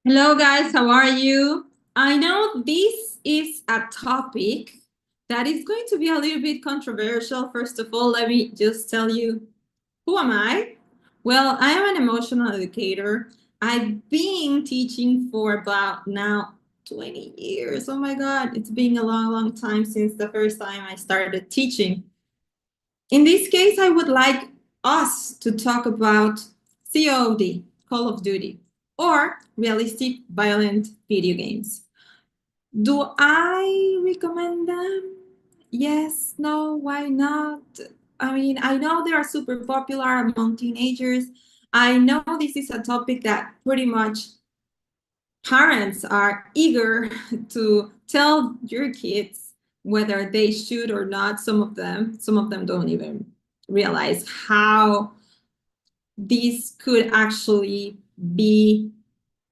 Hello, guys. How are you? I know this is a topic that is going to be a little bit controversial. First of all, let me just tell you, who am I? Well, I am an emotional educator. I've been teaching for about now 20 years. Oh my God, it's been a long, long time since the first time I started teaching. In this case, I would like us to talk about COD, Call of Duty, or realistic violent video games. Do I recommend them? Yes, no, why not? I mean, I know they are super popular among teenagers. I know this is a topic that pretty much parents are eager to tell your kids whether they should or not. Some of them don't even realize how this could actually be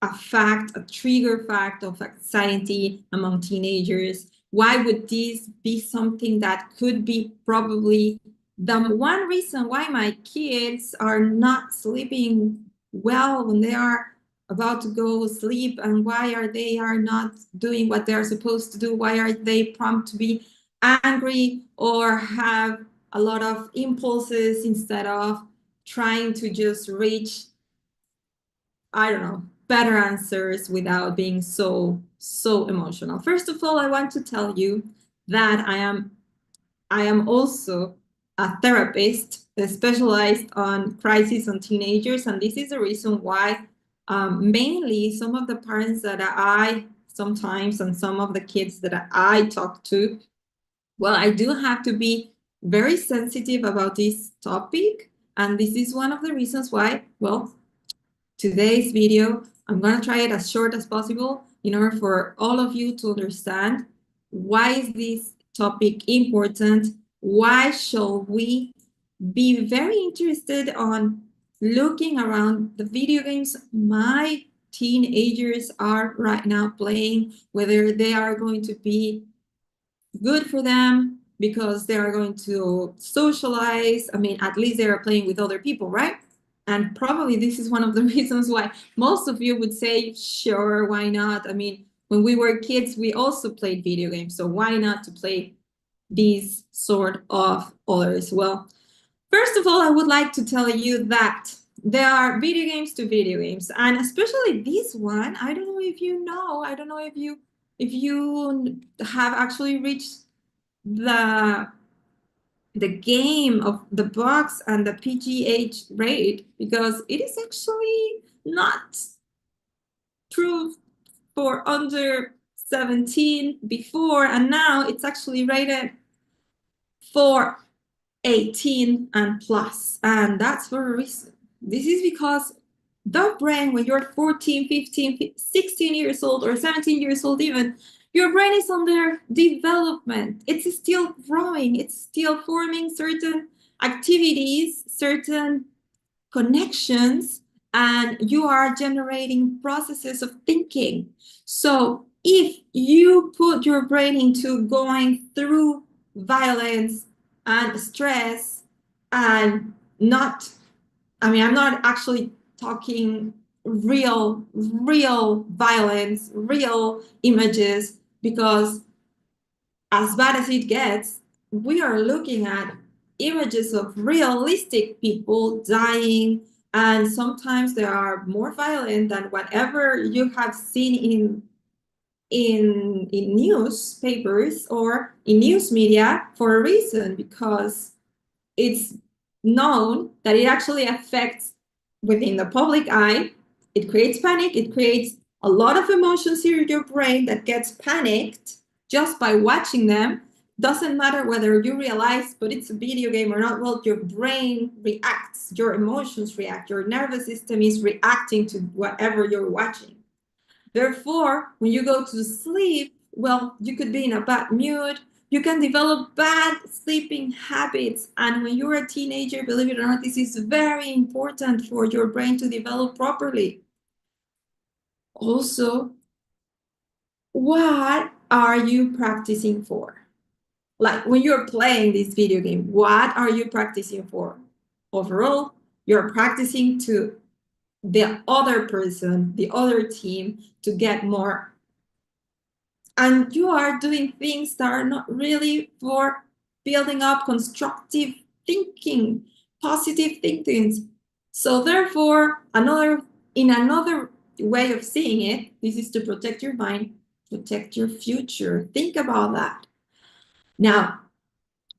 a fact, a trigger fact of anxiety among teenagers. Why would this be something that could be probably the one reason why my kids are not sleeping well when they are about to go sleep, and why are not doing what they're supposed to do? Why are they prompt to be angry or have a lot of impulses instead of trying to just reach, I don't know, better answers without being so emotional? First of all, I want to tell you that I am also a therapist specialized on crisis on teenagers, and this is the reason why mainly some of the parents that I sometimes and some of the kids that I talk to, well, I do have to be very sensitive about this topic, and this is one of the reasons why, well, today's video, I'm going to try it as short as possible in order for all of you to understand why is this topic important, why shall we be very interested on looking around the video games my teenagers are right now playing, whether they are going to be good for them because they are going to socialize. I mean, at least they are playing with other people, right? And probably this is one of the reasons why most of you would say, sure, why not? I mean, when we were kids, we also played video games. So why not to play these sort of others? Well, first of all, I would like to tell you that there are video games to video games, and especially this one. I don't know if you know. I don't know if you have actually reached the the game of the box and the PGH rate, because it is actually not true for under 17 before, and now it's actually rated for 18 and plus, and that's for a reason. This is because the brain, when you're 14, 15, 16 years old, or 17 years old even, your brain is under development. It's still growing. It's still forming certain activities, certain connections, and you are generating processes of thinking. So if you put your brain into going through violence and stress, and not, I mean, I'm not actually talking real violence, real images, because as bad as it gets, we are looking at images of realistic people dying, and sometimes they are more violent than whatever you have seen in newspapers or in news media, for a reason, because it's known that it actually affects within the public eye. It creates panic. It creates a lot of emotions here in your brain that gets panicked just by watching them. Doesn't matter whether you realize, but it's a video game or not. Well, your brain reacts, your emotions react, your nervous system is reacting to whatever you're watching. Therefore, when you go to sleep, well, you could be in a bad mood. You can develop bad sleeping habits. And when you're a teenager, believe it or not, this is very important for your brain to develop properly. Also, what are you practicing for? Like when you're playing this video game, what are you practicing for? Overall, you're practicing to the other person, the other team to get more. And you are doing things that are not really for building up constructive thinking, positive thinking. So therefore, in another way of seeing it, this is to protect your mind, protect your future. Think about that. Now,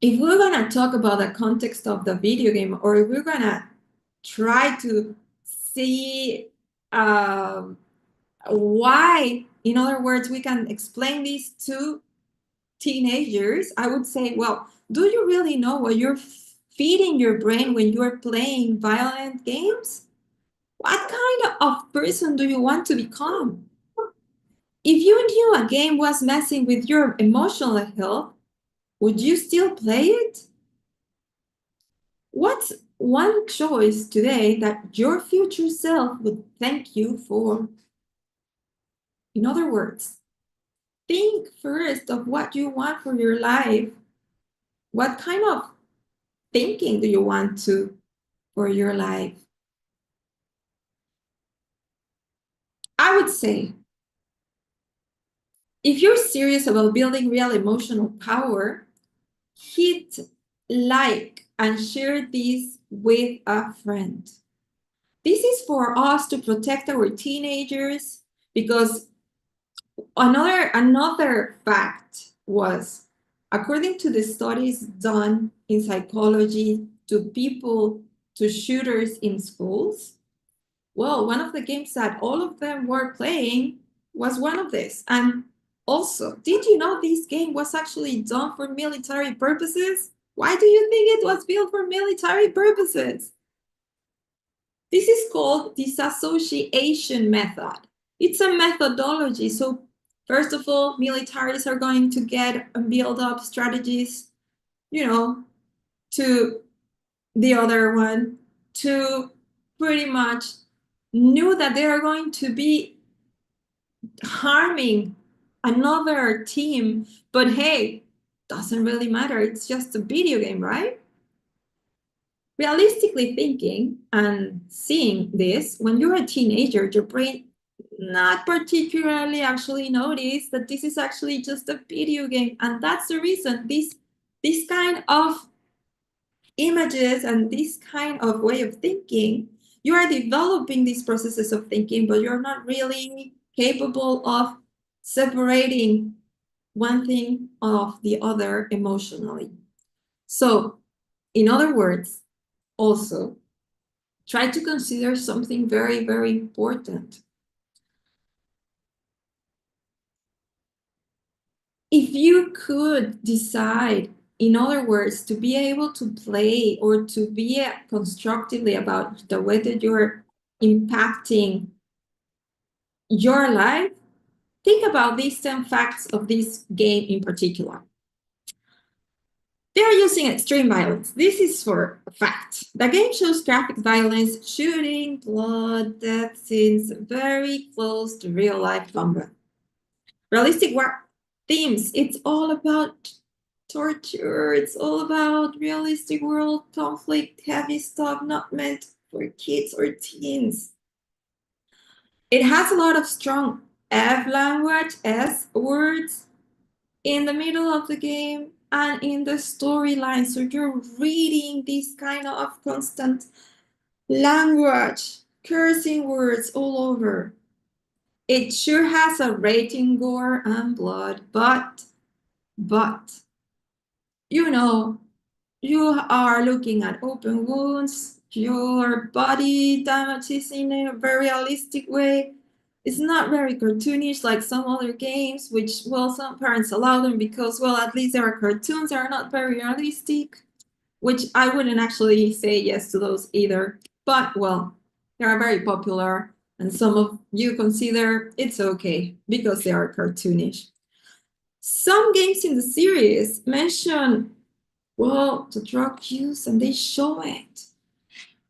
if we're gonna talk about the context of the video game, or if we're gonna try to see why, in other words, we can explain this to teenagers, I would say, well, do you really know what you're feeding your brain when you're playing violent games? What kind of person do you want to become? If you knew a game was messing with your emotional health, would you still play it? What's one choice today that your future self would thank you for? In other words, think first of what you want for your life. What kind of thinking do you want to for your life? I would say, if you're serious about building real emotional power, hit like and share this with a friend. This is for us to protect our teenagers, because another fact was, according to the studies done in psychology to people, to shooters in schools, well, one of the games that all of them were playing was one of this. And also, did you know this game was actually done for military purposes? Why do you think it was built for military purposes? This is called disassociation method. It's a methodology. So first of all, militaries are going to get and build up strategies, to the other one, to pretty much knew that they are going to be harming another team, but hey, doesn't really matter. It's just a video game, right? Realistically thinking and seeing this, when you're a teenager, your brain not particularly actually notice that this is actually just a video game. And that's the reason this kind of images and this kind of way of thinking, you are developing these processes of thinking, but you're not really capable of separating one thing of the other emotionally. So, in other words, also try to consider something very, very important. If you could decide, in other words, to be able to play or to be constructively about the way that you're impacting your life, think about these 10 facts of this game in particular. They're using extreme violence. This is for a fact. The game shows graphic violence, shooting, blood, death scenes, very close to real-life combat. Realistic war themes. It's all about torture. It's all about realistic world conflict, heavy stuff, not meant for kids or teens. It has a lot of strong F language, S words in the middle of the game and in the storyline. So you're reading this kind of constant language, cursing words all over. It sure has a rating, gore, and blood, but you are looking at open wounds, your body damages in a very realistic way. It's not very cartoonish like some other games, which, well, some parents allow them because, well, at least there are cartoons that are not very realistic, which I wouldn't actually say yes to those either. But, well, they are very popular, and some of you consider it's okay because they are cartoonish. Some games in the series mention, well, the drug use, and they show it.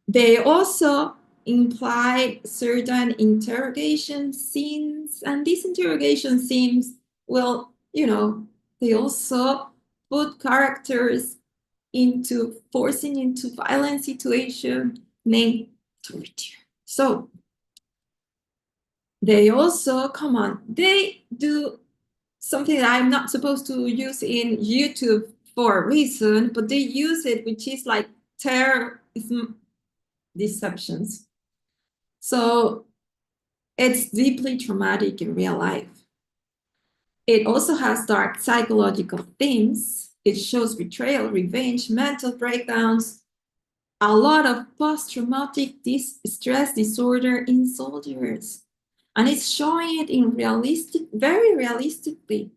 They also imply certain interrogation scenes, and these interrogation scenes, well, they also put characters forcing into violent situation named torture. So They also, come on, they do something that I'm not supposed to use in YouTube for a reason, but they use it, which is like terrorism deceptions. So it's deeply traumatic in real life. It also has dark psychological themes. It shows betrayal, revenge, mental breakdowns, a lot of post-traumatic stress disorder in soldiers. And it's showing it in very realistically.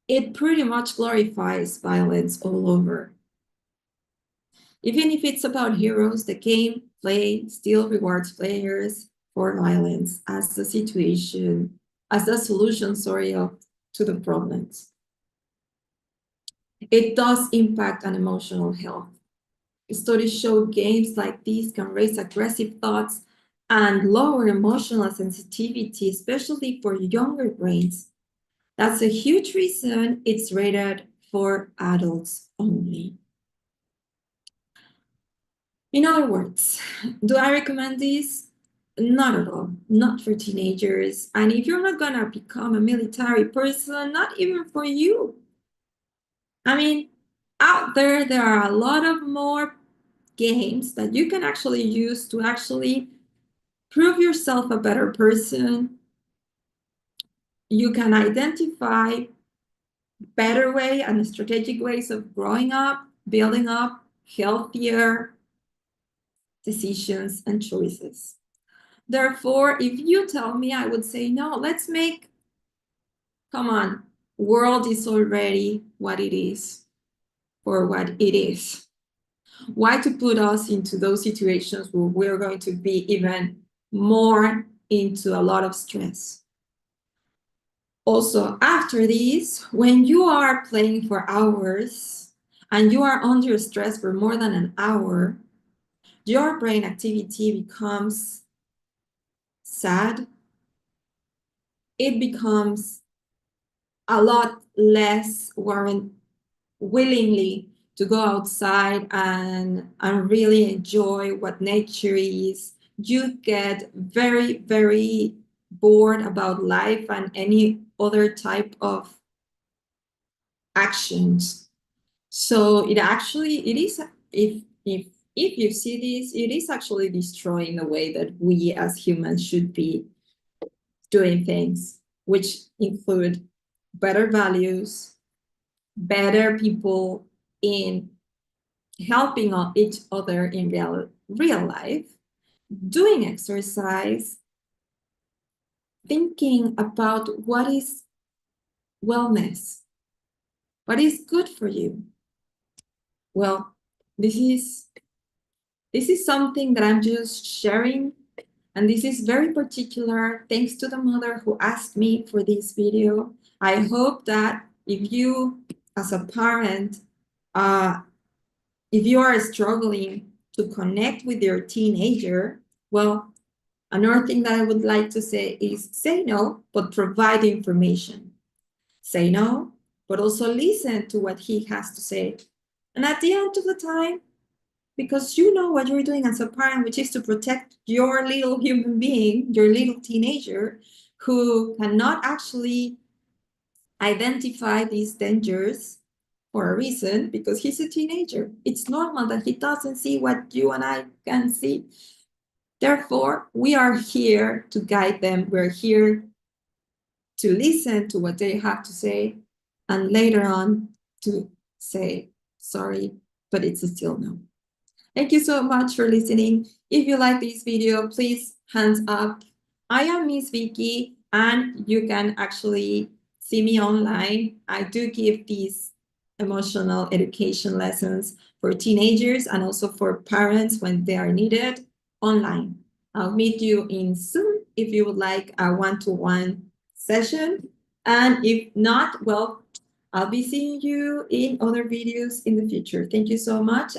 It pretty much glorifies violence all over. Even if it's about heroes, the gameplay still rewards players for violence as the solution, to the problems. It does impact on emotional health. Studies show games like these can raise aggressive thoughts and lower emotional sensitivity, especially for younger brains. That's a huge reason it's rated for adults only. In other words, do I recommend this? Not at all, not for teenagers. And if you're not gonna become a military person, not even for you. I mean, out there are a lot of more games that you can actually use to actually prove yourself a better person. You can identify better way and strategic ways of growing up, building up healthier decisions and choices. Therefore, if you tell me, I would say, no, let's make, come on, world is already what it is for what it is. Why to put us into those situations where we're going to be even more into a lot of stress? Also, after this, when you are playing for hours and you are under stress for more than an hour, your brain activity becomes sad. It becomes a lot less willingly to go outside and really enjoy what nature is. You get very, very bored about life and any other type of actions. So it is, if you see this, it is actually destroying the way that we as humans should be doing things, which include better values, better people in helping each other in real life, doing exercise, thinking about what is wellness, what is good for you. Well, this is something that I'm just sharing, and this is very particular thanks to the mother who asked me for this video. I hope that if you, as a parent, if you are struggling to connect with your teenager, well, another thing that I would like to say is say no, but provide information. Say no, but also listen to what he has to say. And at the end of the time, because you know what you're doing as a parent, which is to protect your little human being, your little teenager, who cannot actually identify these dangers for a reason, because he's a teenager. It's normal that he doesn't see what you and I can see. Therefore, we are here to guide them. We're here to listen to what they have to say, and later on to say, sorry, but it's still no. Thank you so much for listening. If you like this video, please hands up. I am Miss Vicky, and you can actually see me online. I do give these emotional education lessons for teenagers and also for parents when they are needed online. I'll meet you in Zoom if you would like a one-to-one session. And if not, well, I'll be seeing you in other videos in the future. Thank you so much.